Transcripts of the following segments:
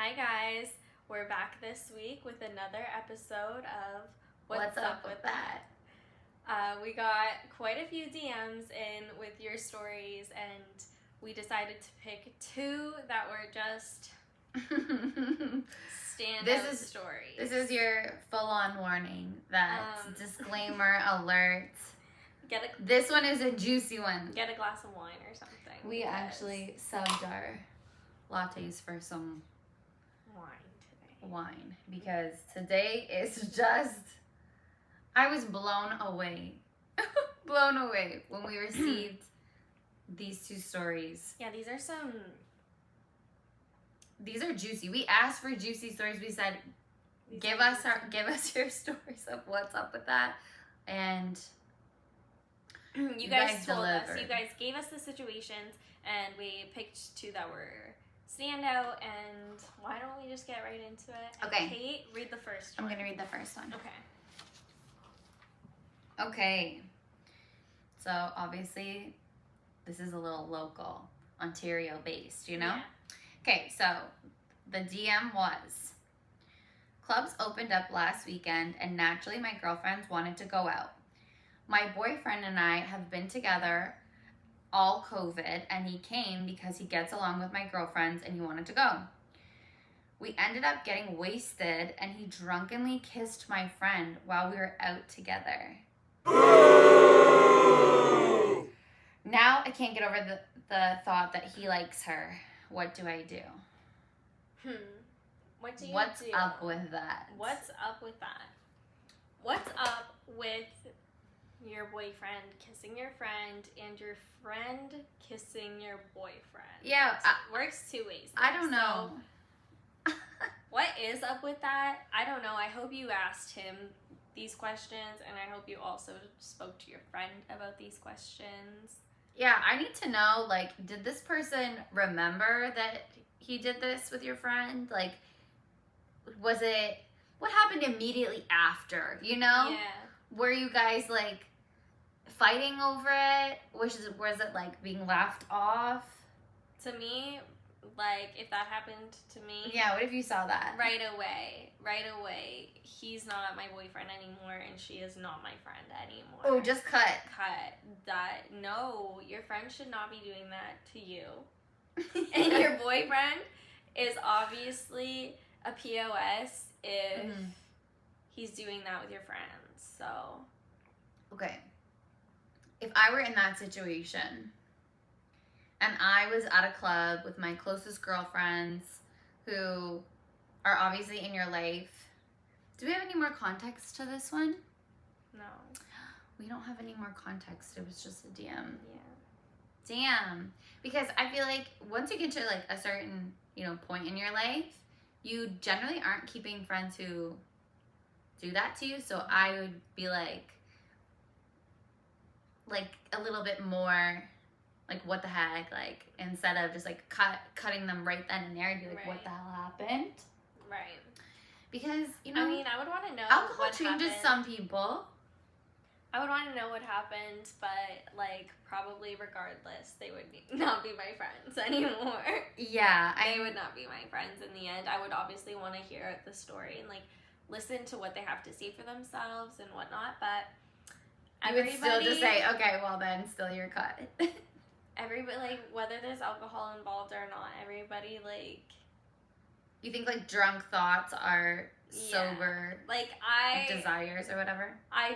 Hi guys, we're back this week with another episode of What's Up With That? We got quite a few DMs in with your stories, and we decided to pick two that were just standout stories. This is your full-on warning. That's disclaimer alert. This one is a juicy one. Get a glass of wine or something. We actually subbed our lattes for some wine because today is just, I was blown away when we received these two stories. Yeah, these are juicy. We asked for juicy stories. We said, give us your stories of what's up with that, and you guys told us. You guys gave us the situations, and we picked two that were standout. And why don't we just get right into it? Okay. Kate, read the first one. I'm gonna read the first one. Okay. So obviously, this is a little local, Ontario based, you know? Yeah. Okay, so the DM was, clubs opened up last weekend and naturally my girlfriends wanted to go out. My boyfriend and I have been together all COVID, and he came because he gets along with my girlfriends and he wanted to go. We ended up getting wasted and he drunkenly kissed my friend while we were out together. Now I can't get over the thought that he likes her. What do I do? What's up with that? What's up with that? What's up with your boyfriend kissing your friend and your friend kissing your boyfriend? Yeah. Works two ways. I don't know. So, what is up with that? I don't know. I hope you asked him these questions, and I hope you also spoke to your friend about these questions. Yeah, I need to know, like, did this person remember that he did this with your friend? Like, what happened immediately after, you know? Yeah. Were you guys, like, fighting over it? Was it, like, being laughed off? To me, like, if that happened to me... Yeah, what if you saw that? Right away, he's not my boyfriend anymore, and she is not my friend anymore. Oh, just cut. No, your friend should not be doing that to you. And your boyfriend is obviously a POS if he's doing that with your friends, so... Okay. If I were in that situation, and I was at a club with my closest girlfriends who are obviously in your life, do we have any more context to this one? No. We don't have any more context. It was just a DM. Yeah. Damn. Because I feel like once you get to like a certain, point in your life, you generally aren't keeping friends who do that to you. So I would be like a little bit more like, what the heck? Like, instead of just like cutting them right then and there, I'd be like, what the hell happened? Right. Because, I mean, I would want to know alcohol what changes happened. some people. I would want to know what happened, but, like, probably regardless, they would not be my friends anymore. Yeah. They would not be my friends in the end. I would obviously want to hear the story and, like, listen to what they have to say for themselves and whatnot, but you would still just say, okay, well then, still your cut. Everybody, like, whether there's alcohol involved or not, everybody, like... You think, like, drunk thoughts are sober, like, desires or whatever? I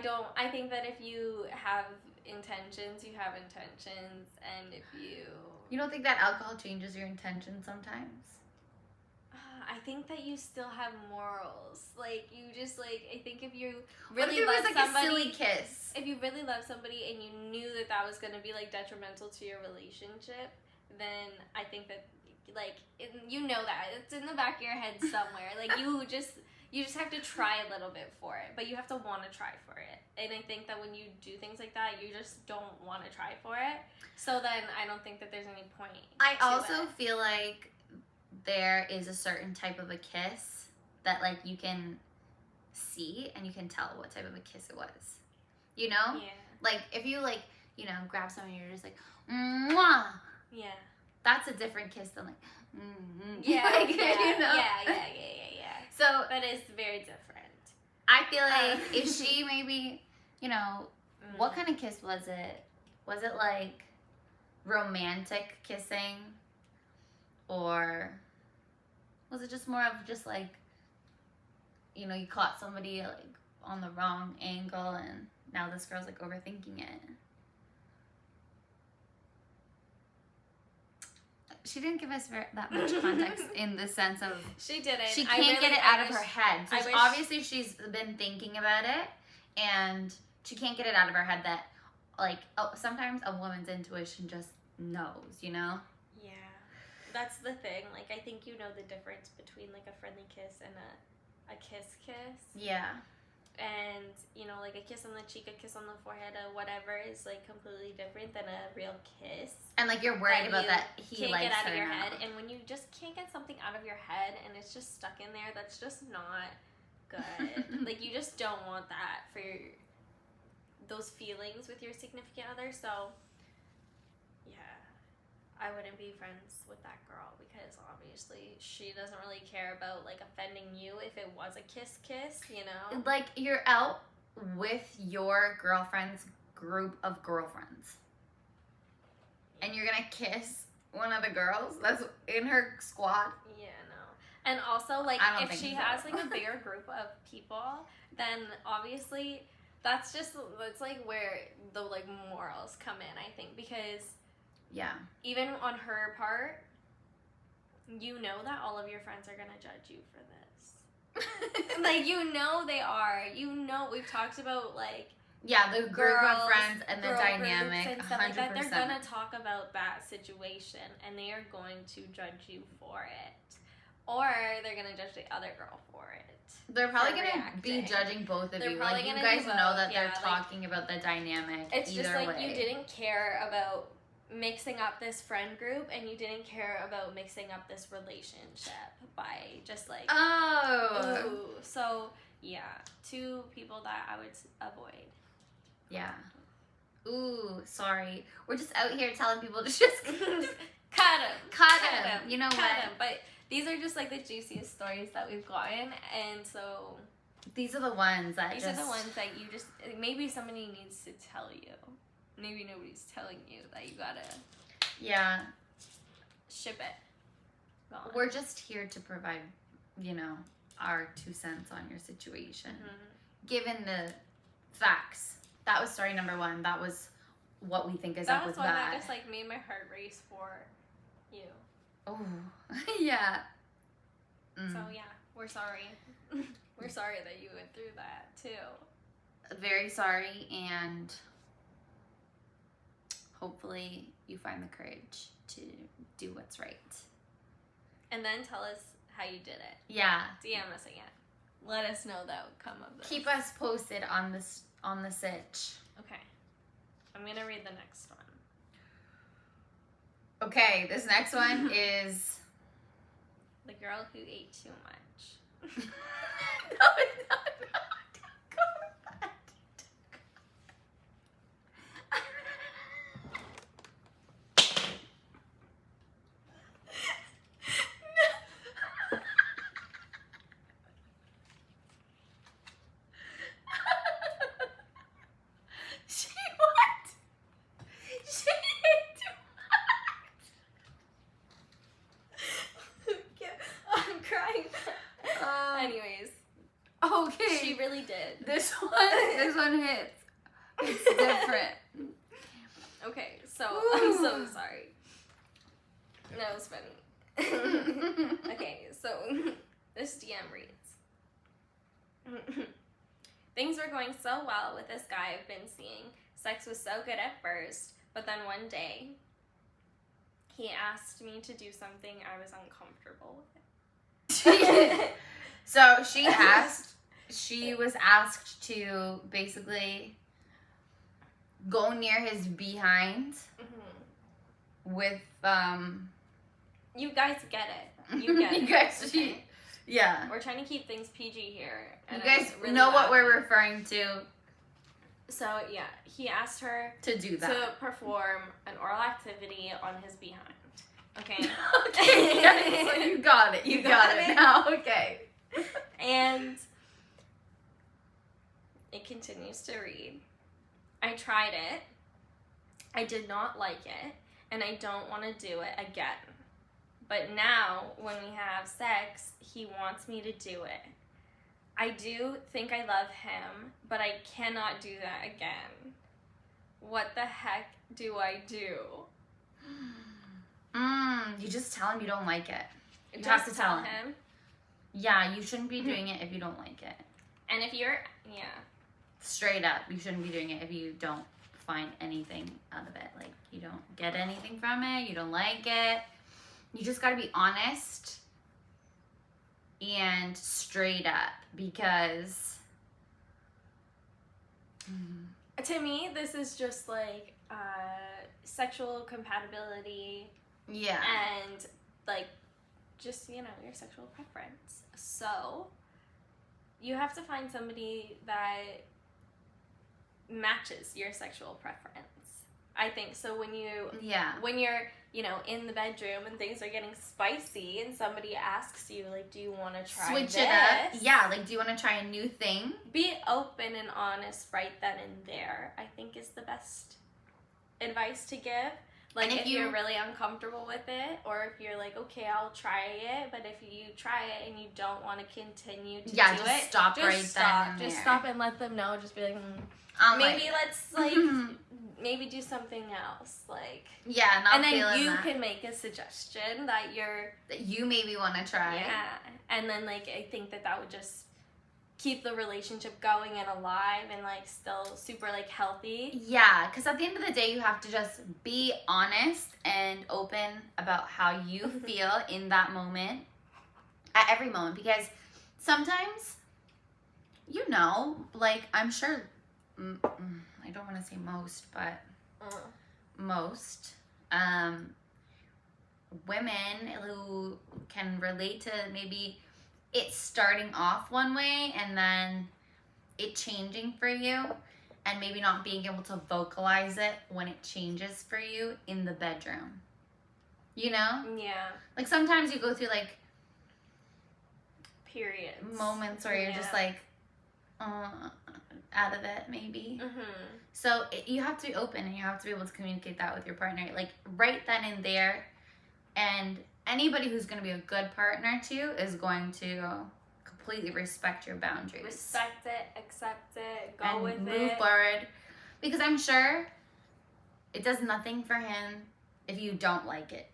think that if you have intentions, you have intentions, and if you... You don't think that alcohol changes your intentions sometimes? I think that you still have morals. Like, you just, like, I think if you really love like somebody... a silly kiss? If you really love somebody and you knew that was going to be, like, detrimental to your relationship, then I think that, like, you know that. It's in the back of your head somewhere. Like, you just have to try a little bit for it, but you have to want to try for it. And I think that when you do things like that, you just don't want to try for it. So then I don't think that there's any point. I also feel like there is a certain type of a kiss that, like, you can see and you can tell what type of a kiss it was. You know? Yeah. Like, if you, like, grab someone and you're just like, mwah! Yeah. that's a different kiss than like, Yeah, like, yeah, you know? yeah. So That is very different. I feel like if she maybe, you know, what kind of kiss was it? Was it like romantic kissing? Or was it just more of just like, you know, you caught somebody like on the wrong angle and now this girl's like overthinking it? She didn't give us that much context in the sense of She didn't. she can't get it out of her head. So obviously she's been thinking about it and she can't get it out of her head that like sometimes a woman's intuition just knows, you know? Yeah. That's the thing. Like, I think you know the difference between like a friendly kiss and a kiss. Yeah. And, you know, like a kiss on the cheek, a kiss on the forehead, whatever is like completely different than a real kiss. And like you're worried about that he can't likes get out her of your now. head. And when you just can't get something out of your head and it's just stuck in there, that's just not good. Like, you just don't want that for those feelings with your significant other. So, yeah, I wouldn't be friends with that girl because obviously she doesn't really care about like offending you if it was a kiss, you know? Like you're out with your girlfriend's group of girlfriends and you're gonna kiss one of the girls that's in her squad. Yeah, no. And also, like, if she has like a bigger group of people, then obviously that's like where the like morals come in, I think, because yeah, even on her part, you know that all of your friends are gonna judge you for this. Like, you know they are. You know, we've talked about like the group of friends and the girl dynamic, groups and stuff 100%. like that. They're gonna talk about that situation and they are going to judge you for it, or they're gonna judge the other girl for it. They're probably gonna be judging both of you. Like, you guys know that they're talking about the dynamic. It's either just like way. you didn't care about mixing up this friend group and you didn't care about mixing up this relationship by just like ooh. So yeah, two people that I would avoid. Yeah. Ooh, sorry. We're just out here telling people to just cut him. Cut him. You know cut what? him. But these are just like the juiciest stories that we've gotten, and so these are the ones that are the ones that you just maybe somebody needs to tell you. Maybe nobody's telling you that you gotta ship it. Gone. We're just here to provide, you know, our 2 cents on your situation. Mm-hmm. Given the facts. That was story number 1. That was what we think is up with that. That was one that just like made my heart race for you. Oh, yeah. So yeah, we're sorry. We're sorry that you went through that too. Very sorry, and hopefully you find the courage to do what's right. And then tell us how you did it. Yeah. DM us again. Let us know the outcome of this. Keep us posted on the sitch. Okay. I'm gonna read the next one. Okay, this next one is the girl who ate too much. No. Anyways. Okay. She really did. This one hits. It's different. Okay, so I'm so sorry. That was funny. Okay, so this DM reads. Things were going so well with this guy I've been seeing. Sex was so good at first, but then one day he asked me to do something I was uncomfortable with. So she was asked to basically go near his behind with you guys get it. You get it. You guys okay. Yeah. We're trying to keep things PG here. And you guys really know what we're referring to. So yeah, he asked her to do that. To perform an oral activity on his behind. Okay. Okay, yes, so you got it. You got it now. Okay. And it continues to read. I tried it. I did not like it. And I don't want to do it again. But now, when we have sex, he wants me to do it. I do think I love him, but I cannot do that again. What the heck do I do? You just tell him you don't like it. You Just have to tell him. him. Yeah, you shouldn't be doing it if you don't like it. And if you're, Straight up, you shouldn't be doing it if you don't find anything out of it. Like, you don't get anything from it, you don't like it. You just gotta be honest and straight up, because to me, this is just like sexual compatibility. Yeah. And like, just, your sexual preference. So, you have to find somebody that matches your sexual preference. I think so. When you're in the bedroom and things are getting spicy and somebody asks you, like, do you want to try switch this? it up. Yeah, like, do you want to try a new thing? Be open and honest right then and there, I think, is the best advice to give. Like, if you're really uncomfortable with it, or if you're like, okay, I'll try it, but if you try it and you don't want to continue to do it, just stop right then and Just there. stop and let them know. Just be like, maybe let's, like, maybe do something else. Like, yeah, not and then feeling you that. can make a suggestion that you maybe want to try. Yeah. And then, like, I think that would just keep the relationship going and alive and, like, still super, like, healthy. Yeah, because at the end of the day, you have to just be honest and open about how you feel in that moment, at every moment. Because sometimes, like, I'm sure, I don't want to say most, but most women who can relate to maybe it starting off one way and then it changing for you, and maybe not being able to vocalize it when it changes for you in the bedroom. Yeah. Like, sometimes you go through, like, periods. Moments where you're just like, out of it, maybe. So you have to be open, and you have to be able to communicate that with your partner, like, right then and there. And anybody who's going to be a good partner to you is going to completely respect your boundaries. Respect it, accept it, go and with it. move forward. Because I'm sure it does nothing for him if you don't like it.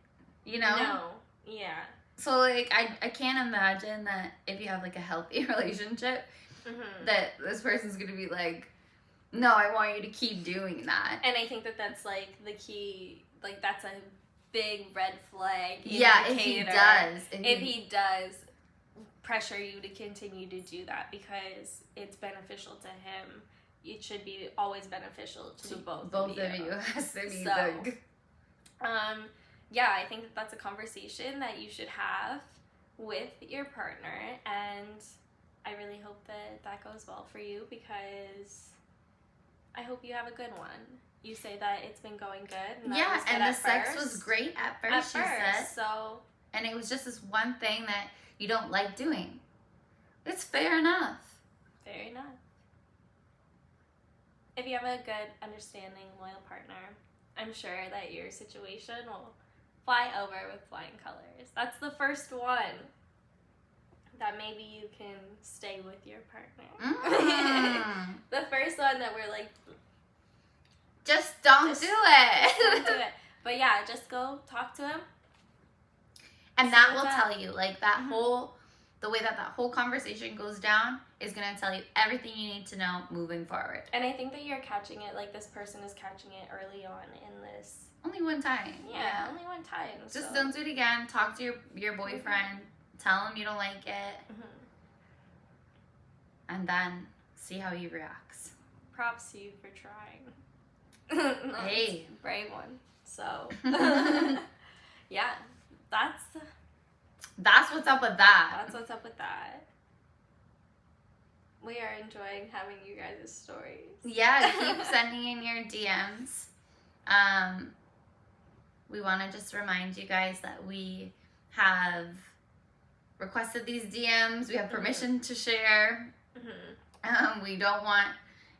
No. Yeah. So, like, I can't imagine that if you have, like, a healthy relationship, that this person's going to be like, no, I want you to keep doing that. And I think that that's, like, the key, like, that's a big red flag indicator. Yeah, if he does. If he does pressure you to continue to do that, because it's beneficial to him. It should be always beneficial to both of you. Has to be So, yeah, I think that that's a conversation that you should have with your partner, and I really hope that goes well for you, because I hope you have a good one. You say that it's been going good. And yeah, and the sex was great at first, you said. So, and it was just this one thing that you don't like doing. It's fair enough. Fair enough. If you have a good, understanding, loyal partner, I'm sure that your situation will fly over with flying colors. That's the first one. That maybe you can stay with your partner. The first one that we're like, just don't do it. Don't do it. But yeah, just go talk to him. And that will tell you, like, that whole, the way that whole conversation goes down is going to tell you everything you need to know moving forward. And I think that you're catching it, like, this person is catching it early on in this. Only one time. Yeah, only one time. Just don't do it again. Talk to your boyfriend. Tell him you don't like it. And then see how he reacts. Props to you for trying. Hey. Brave one. So, yeah, that's what's up with that. That's what's up with that. We are enjoying having you guys' stories. Yeah, keep sending in your DMs. We want to just remind you guys that we have requested these DMs. We have permission to share. We don't want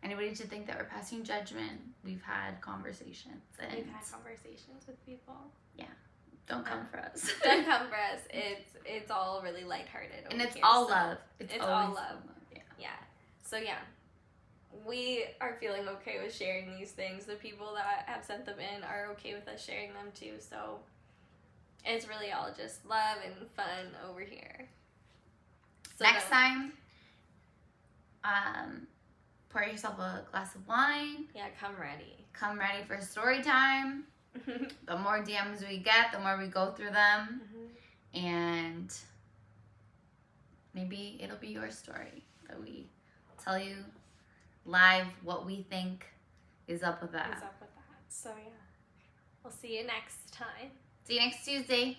anybody to think that we're passing judgment. We've had conversations. And we've had conversations with people. Yeah. Don't come for us. Don't come for us. It's all really lighthearted. And it's here, all so love. It's all love. Yeah. So yeah. We are feeling okay with sharing these things. The people that have sent them in are okay with us sharing them too. So it's really all just love and fun over here. So next time, pour yourself a glass of wine. Yeah, come ready. Come ready for story time. The more DMs we get, the more we go through them. And maybe it'll be your story that we tell you live what we think is up with that. So yeah, we'll see you next time. See you next Tuesday.